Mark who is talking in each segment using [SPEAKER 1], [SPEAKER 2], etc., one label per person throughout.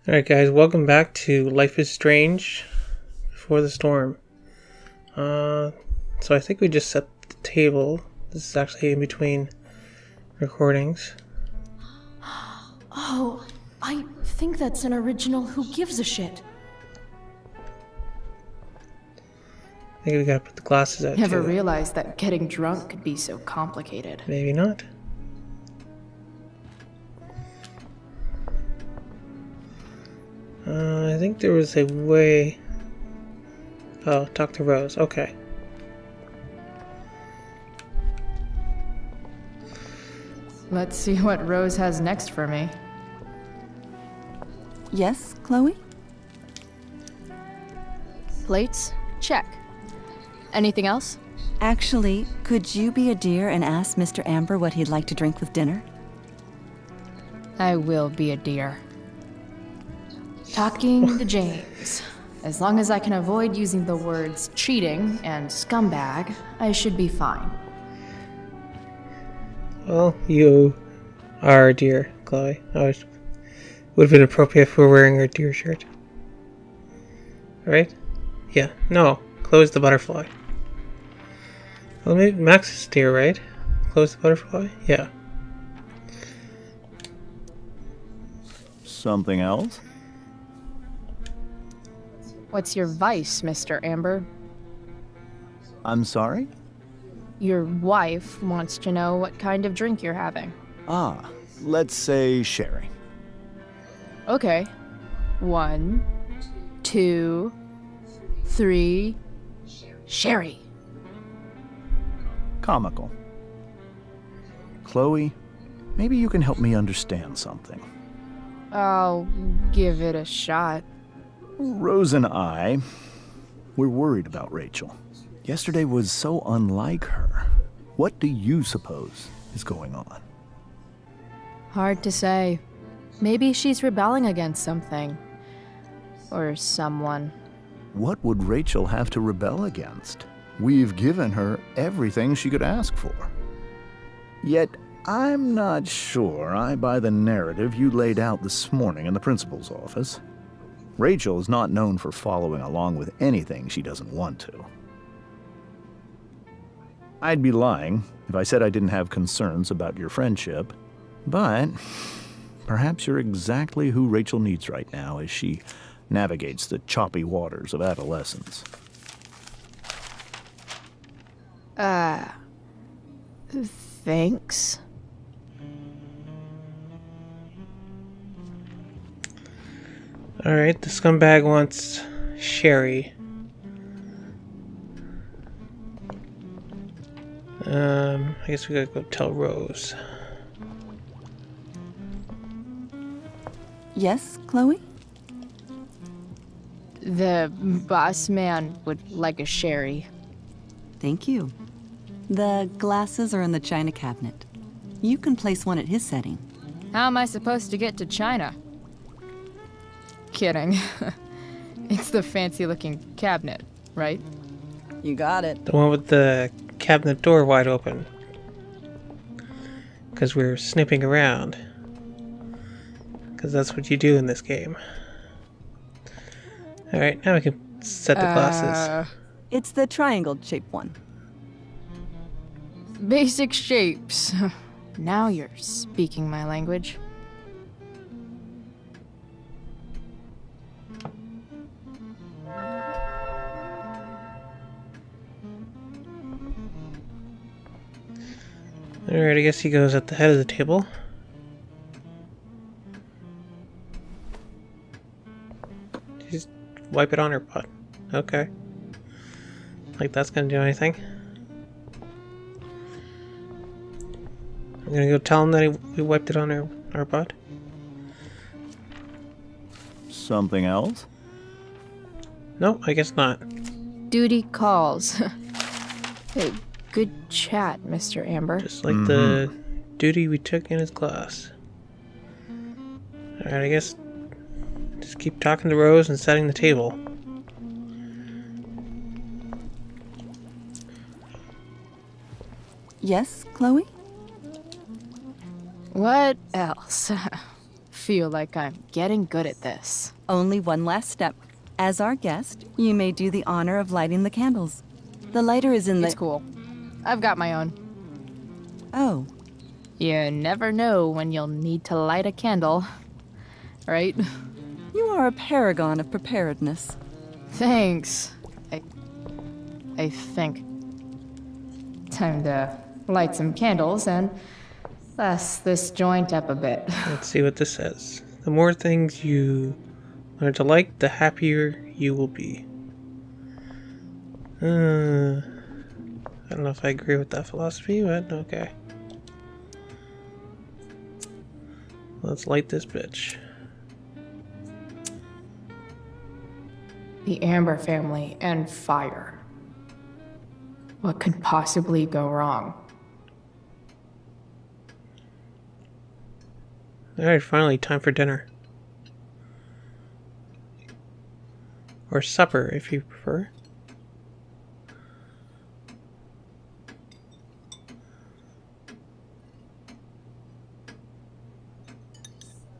[SPEAKER 1] Alright guys, welcome back to Life is Strange Before the Storm. So I think we just set the table. This is actually in between recordings.
[SPEAKER 2] Oh, I think that's an original Who Gives a Shit.
[SPEAKER 1] I think we gotta put the glasses out
[SPEAKER 2] Never
[SPEAKER 1] too.
[SPEAKER 2] realized that getting drunk could be so complicated.
[SPEAKER 1] Maybe not. I think there was a way... Oh, talk to Rose. Okay.
[SPEAKER 2] Let's see what Rose has next for me.
[SPEAKER 3] Yes, Chloe?
[SPEAKER 4] Plates? Check. Anything else?
[SPEAKER 3] Actually, could you be a dear and ask Mr. Amber what he'd like to drink with dinner?
[SPEAKER 4] I will be a dear.
[SPEAKER 2] Talking to James. As long as I can avoid using the words cheating and scumbag, I should be fine.
[SPEAKER 1] Well, you are a deer, Chloe. Would have been appropriate if we were wearing our deer shirt. Right? Yeah. No. Chloe's the butterfly. Well, maybe Max is deer, right? Chloe's the butterfly? Yeah.
[SPEAKER 5] Something else?
[SPEAKER 4] What's your vice, Mr. Amber?
[SPEAKER 5] I'm sorry?
[SPEAKER 4] Your wife wants to know what kind of drink you're having.
[SPEAKER 5] Let's say sherry.
[SPEAKER 4] Okay. 1, 2, 3. Sherry.
[SPEAKER 5] Comical. Chloe, maybe you can help me understand something.
[SPEAKER 4] I'll give it a shot.
[SPEAKER 5] Rose and I, we're worried about Rachel. Yesterday was so unlike her. What do you suppose is going on?
[SPEAKER 4] Hard to say. Maybe she's rebelling against something. Or someone.
[SPEAKER 5] What would Rachel have to rebel against? We've given her everything she could ask for. Yet, I'm not sure I buy the narrative you laid out this morning in the principal's office. Rachel is not known for following along with anything she doesn't want to. I'd be lying if I said I didn't have concerns about your friendship, but perhaps you're exactly who Rachel needs right now as she navigates the choppy waters of adolescence.
[SPEAKER 4] Thanks.
[SPEAKER 1] Alright, the scumbag wants sherry. I guess we gotta go tell Rose.
[SPEAKER 3] Yes, Chloe?
[SPEAKER 4] The boss man would like a sherry.
[SPEAKER 3] Thank you. The glasses are in the china cabinet. You can place one at his setting.
[SPEAKER 4] How am I supposed to get to China? Kidding. It's the fancy-looking cabinet, right?
[SPEAKER 3] You got it.
[SPEAKER 1] The one with the cabinet door wide open. Because we're snipping around. Because that's what you do in this game. Alright, now we can set the glasses.
[SPEAKER 3] It's the triangle-shaped one.
[SPEAKER 4] Basic shapes. Now you're speaking my language.
[SPEAKER 1] Alright, I guess he goes at the head of the table. Just wipe it on her butt. Okay. Like that's gonna do anything. I'm gonna go tell him that we wiped it on our butt.
[SPEAKER 5] Something else?
[SPEAKER 1] No, I guess not.
[SPEAKER 4] Duty calls. Hey, good chat, Mr. Amber.
[SPEAKER 1] Just like the duty we took in his class. Alright, I guess just keep talking to Rose and setting the table.
[SPEAKER 3] Yes, Chloe?
[SPEAKER 4] What else? feel like I'm getting good at this.
[SPEAKER 3] Only one last step. As our guest, you may do the honor of lighting the candles. The lighter is in the...
[SPEAKER 4] It's cool. I've got my own.
[SPEAKER 3] Oh,
[SPEAKER 4] You never know when you'll need to light a candle, right?
[SPEAKER 3] you are a paragon of preparedness.
[SPEAKER 4] Thanks. I think. Time to light some candles and bless this joint up a bit.
[SPEAKER 1] Let's see what this says. The more things you learn to like, the happier you will be. I don't know if I agree with that philosophy, but okay. Let's light this bitch.
[SPEAKER 2] The Amber family and fire. What could possibly go wrong?
[SPEAKER 1] Alright, finally, time for dinner. Or supper, if you prefer.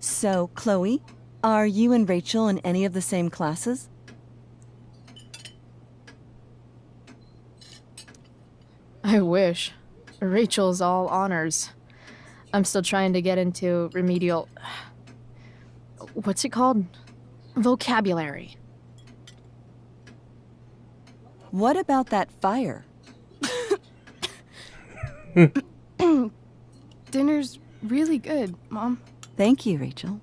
[SPEAKER 3] So, Chloe, are you and Rachel in any of the same classes?
[SPEAKER 4] I wish. Rachel's all honors. I'm still trying to get into remedial... What's it called? Vocabulary.
[SPEAKER 3] What about that fire?
[SPEAKER 4] Dinner's really good, Mom.
[SPEAKER 3] Thank you, Rachel.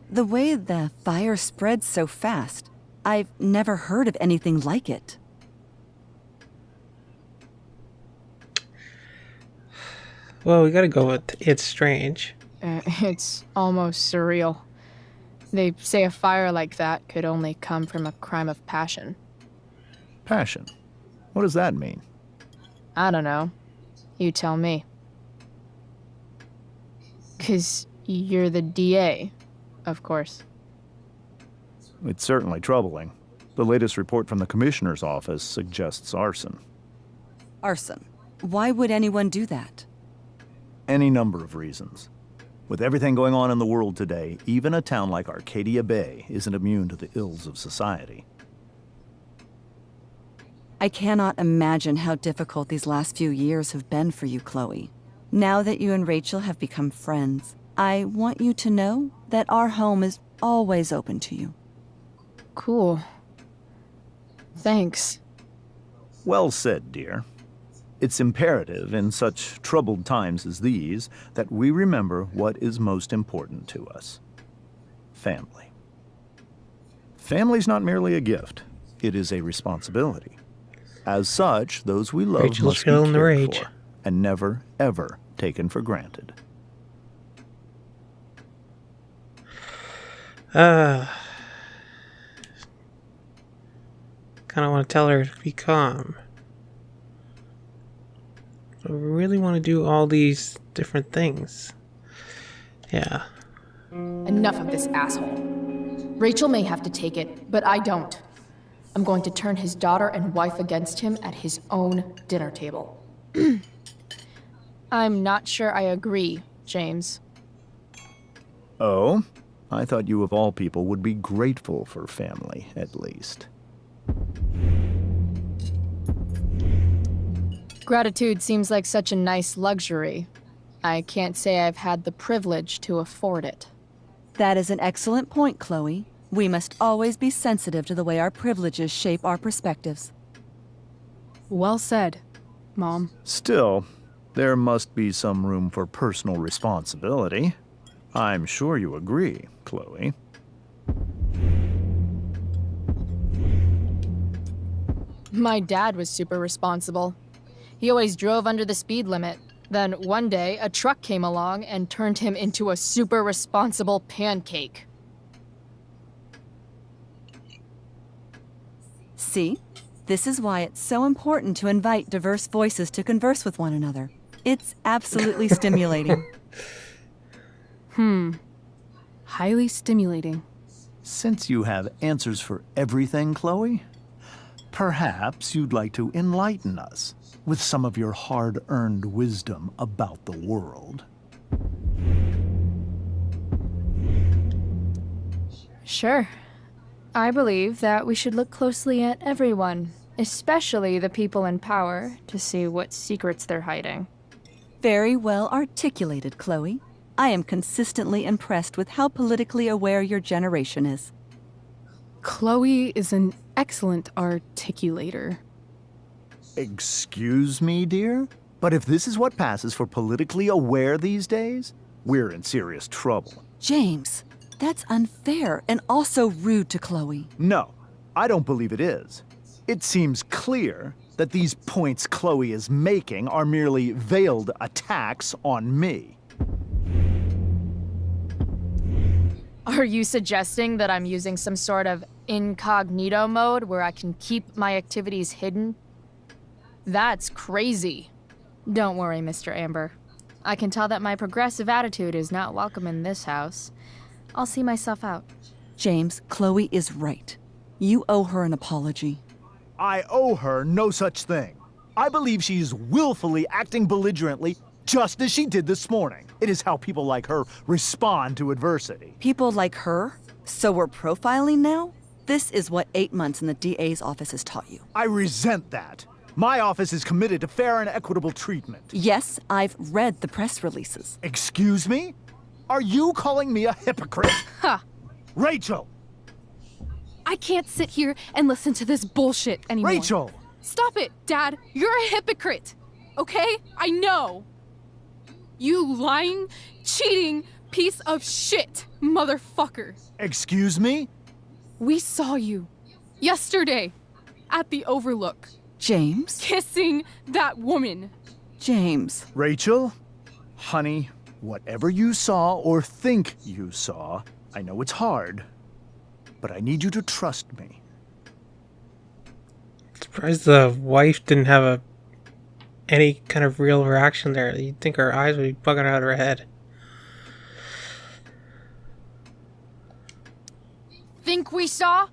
[SPEAKER 3] The way the fire spreads so fast, I've never heard of anything like it.
[SPEAKER 1] Well, we gotta go with it's strange.
[SPEAKER 4] It's almost surreal. They say a fire like that could only come from a crime of passion.
[SPEAKER 5] Passion. What does that mean?
[SPEAKER 4] I don't know. You tell me. 'Cause you're the DA, of course.
[SPEAKER 5] It's certainly troubling. The latest report from the commissioner's office suggests arson.
[SPEAKER 3] Arson. Why would anyone do that?
[SPEAKER 5] Any number of reasons. With everything going on in the world today, even a town like Arcadia Bay isn't immune to the ills of society.
[SPEAKER 3] I cannot imagine how difficult these last few years have been for you, Chloe. Now that you and Rachel have become friends, I want you to know that our home is always open to you.
[SPEAKER 4] Cool. Thanks.
[SPEAKER 5] Well said, dear. It's imperative in such troubled times as these that we remember what is most important to us. Family. Family's not merely a gift. It is a responsibility. As such, those we love
[SPEAKER 1] Rachel's
[SPEAKER 5] must be
[SPEAKER 1] feeling the
[SPEAKER 5] cared
[SPEAKER 1] rage.
[SPEAKER 5] for and never, ever taken for granted.
[SPEAKER 1] Kind of want to tell her to be calm. But we really want to do all these different things. Yeah.
[SPEAKER 2] Enough of this asshole. Rachel may have to take it, but I don't. I'm going to turn his daughter and wife against him at his own dinner table.
[SPEAKER 4] I'm not sure I agree, James.
[SPEAKER 5] Oh? I thought you of all people would be grateful for family, at least.
[SPEAKER 4] Gratitude seems like such a nice luxury. I can't say I've had the privilege to afford it.
[SPEAKER 3] That is an excellent point, Chloe. We must always be sensitive to the way our privileges shape our perspectives.
[SPEAKER 4] Well said, Mom.
[SPEAKER 5] Still, there must be some room for personal responsibility. I'm sure you agree, Chloe.
[SPEAKER 4] My dad was super responsible. He always drove under the speed limit. Then one day, a truck came along and turned him into a super responsible pancake.
[SPEAKER 3] See? This is why it's so important to invite diverse voices to converse with one another. It's absolutely stimulating.
[SPEAKER 4] Highly stimulating.
[SPEAKER 5] Since you have answers for everything, Chloe, perhaps you'd like to enlighten us with some of your hard-earned wisdom about the world.
[SPEAKER 4] Sure. I believe that we should look closely at everyone, especially the people in power, to see what secrets they're hiding.
[SPEAKER 3] Very well articulated, Chloe. I am consistently impressed with how politically aware your generation is.
[SPEAKER 2] Chloe is an excellent articulator.
[SPEAKER 5] Excuse me, dear? But if this is what passes for politically aware these days, we're in serious trouble.
[SPEAKER 3] James, that's unfair and also rude to Chloe.
[SPEAKER 5] No, I don't believe it is. It seems clear that these points Chloe is making are merely veiled attacks on me.
[SPEAKER 4] Are you suggesting that I'm using some sort of incognito mode where I can keep my activities hidden? That's crazy. Don't worry, Mr. Amber. I can tell that my progressive attitude is not welcome in this house. I'll see myself out.
[SPEAKER 3] James, Chloe is right. You owe her an apology.
[SPEAKER 5] I owe her no such thing. I believe she is willfully acting belligerently just as she did this morning. It is how people like her respond to adversity.
[SPEAKER 3] People like her? So we're profiling now? This is what 8 months in the DA's office has taught you.
[SPEAKER 5] I resent that. My office is committed to fair and equitable treatment.
[SPEAKER 3] Yes, I've read the press releases.
[SPEAKER 5] Excuse me? Are you calling me a hypocrite?
[SPEAKER 2] Ha!
[SPEAKER 5] Rachel!
[SPEAKER 2] I can't sit here and listen to this bullshit anymore.
[SPEAKER 5] Rachel!
[SPEAKER 2] Stop it, Dad. You're a hypocrite. Okay? I know. You lying, cheating piece of shit, motherfucker.
[SPEAKER 5] Excuse me?
[SPEAKER 2] We saw you yesterday at the Overlook
[SPEAKER 3] James?
[SPEAKER 2] kissing that woman.
[SPEAKER 3] James.
[SPEAKER 5] Rachel? Honey, whatever you saw or think you saw, I know it's hard, but I need you to trust me.
[SPEAKER 1] Surprised the wife didn't have any kind of real reaction there. You'd think her eyes would be bugging out of her head.
[SPEAKER 4] Think we saw?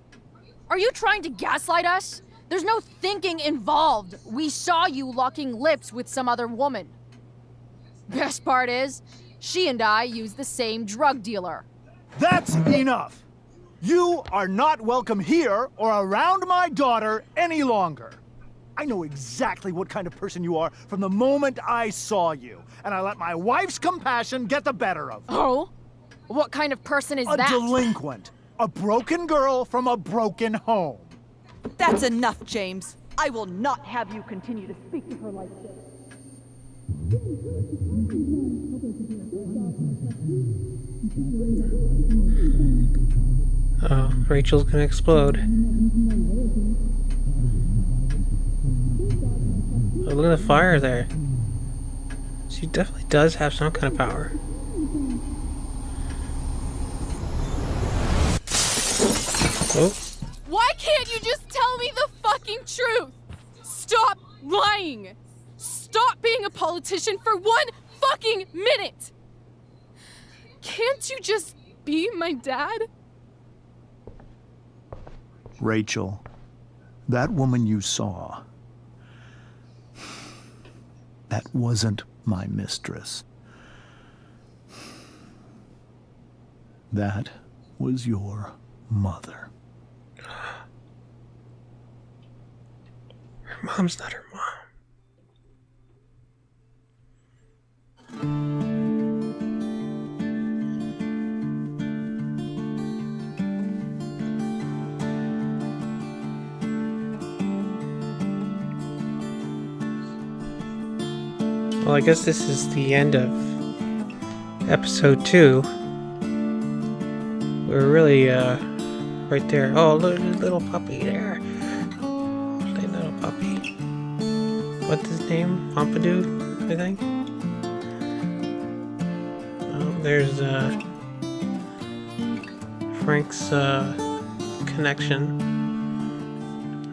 [SPEAKER 4] Are you trying to gaslight us? There's no thinking involved. We saw you locking lips with some other woman. Best part is, she and I use the same drug dealer.
[SPEAKER 5] That's enough! You are not welcome here or around my daughter any longer. I know exactly what kind of person you are from the moment I saw you, and I let my wife's compassion get the better of me.
[SPEAKER 4] Oh? What kind of person is
[SPEAKER 5] A
[SPEAKER 4] that?
[SPEAKER 5] delinquent. A broken girl from a broken home.
[SPEAKER 3] That's enough, James. I will not have you continue to speak to her like this.
[SPEAKER 1] Oh, Rachel's gonna explode. Oh, look at the fire there. She definitely does have some kind of power. Oh,
[SPEAKER 2] Why can't you just tell me the fucking truth? Stop lying. Stop being a politician for 1 fucking minute. Can't you just be my dad?
[SPEAKER 5] Rachel, that woman you saw, that wasn't my mistress. That was your mother.
[SPEAKER 1] her mom's not her mom. Well, I guess this is the end of episode 2. We're really, right there. Oh, look, little puppy there. Little puppy. What's his name? Pompidou, I think? Oh, there's, Frank's, connection.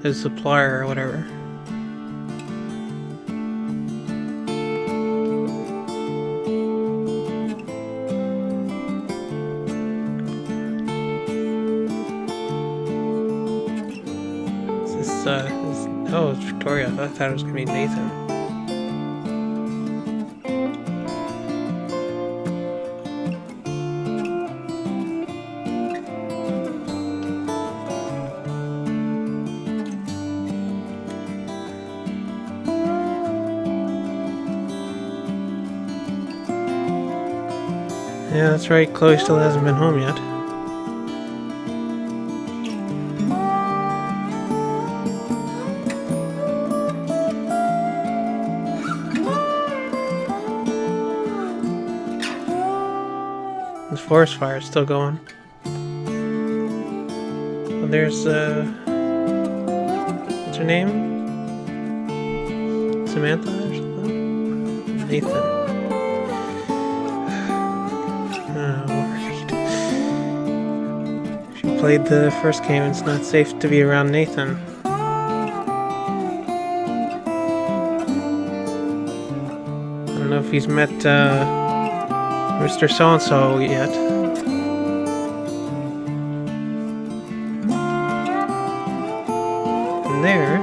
[SPEAKER 1] His supplier or whatever. Oh, it's Victoria. I thought it was gonna be Nathan. Yeah, that's right. Chloe still hasn't been home yet. This forest fire is still going. And there's, what's her name? Samantha or something? Nathan. Worried. She played the first game and it's not safe to be around Nathan. I don't know if he's met, Mr. So-and-so yet. And there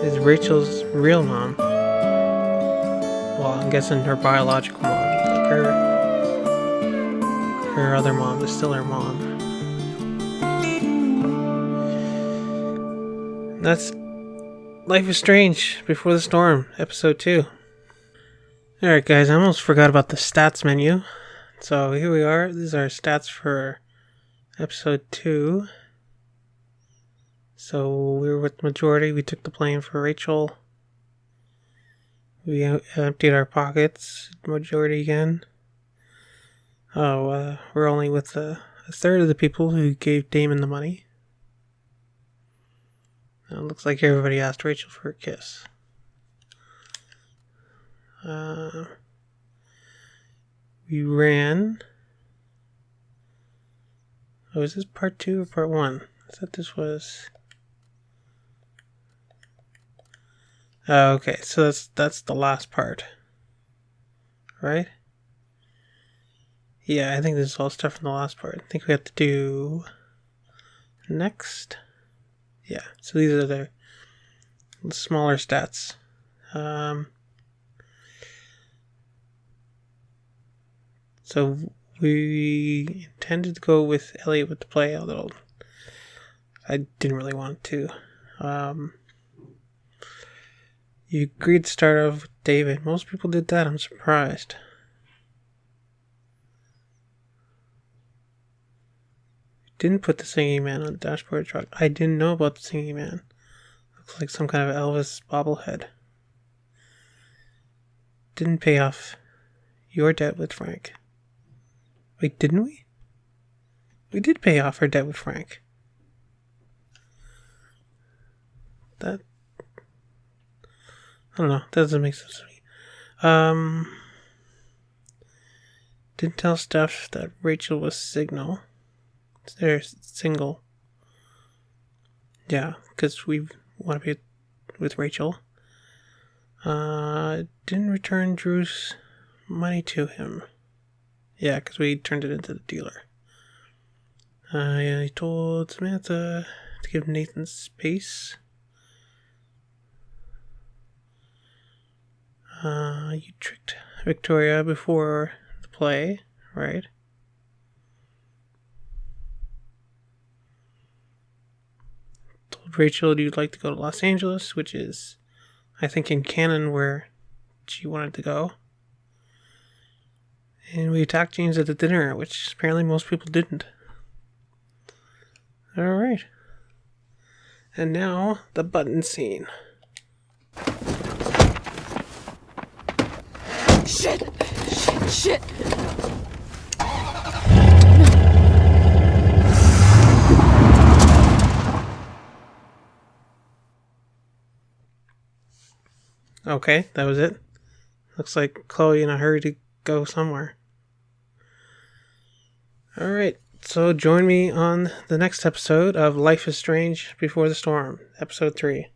[SPEAKER 1] is Rachel's real mom. Well, I'm guessing her biological mom. Like her other mom is still her mom. And that's Life is Strange Before the Storm, episode 2. Alright guys, I almost forgot about the stats menu. So here we are. These are stats for episode 2. So we were with majority. We took the plane for Rachel. We emptied our pockets. Majority again. We're only with a third of the people who gave Damon the money. It looks like everybody asked Rachel for a kiss. We ran. Oh, is this part 2 or part 1? I thought this was. Oh, okay, so that's the last part, right? Yeah, I think this is all stuff from the last part. I think we have to do next. Yeah, so these are the smaller stats. So we intended to go with Elliot with the play, although I didn't really want to. You agreed to start off with David. Most people did that. I'm surprised. Didn't put the singing man on the dashboard truck. I didn't know about the singing man. Looks like some kind of Elvis bobblehead. Didn't pay off your debt with Frank. Wait, didn't we? We did pay off our debt with Frank. That... I don't know. That doesn't make sense to me. Didn't tell Steph that Rachel was single. Yeah, because we want to be with Rachel. Didn't return Drew's money to him. Yeah, because we turned it into the dealer. He told Samantha to give Nathan space. You tricked Victoria before the play, right? Told Rachel you'd like to go to Los Angeles, which is, I think, in canon where she wanted to go. And we attacked James at the dinner, which apparently most people didn't. Alright. And now, the button scene.
[SPEAKER 2] Shit! Shit!
[SPEAKER 1] Okay, that was it. Looks like Chloe in a hurry to go somewhere. Alright, so join me on the next episode of Life is Strange Before the Storm, episode 3.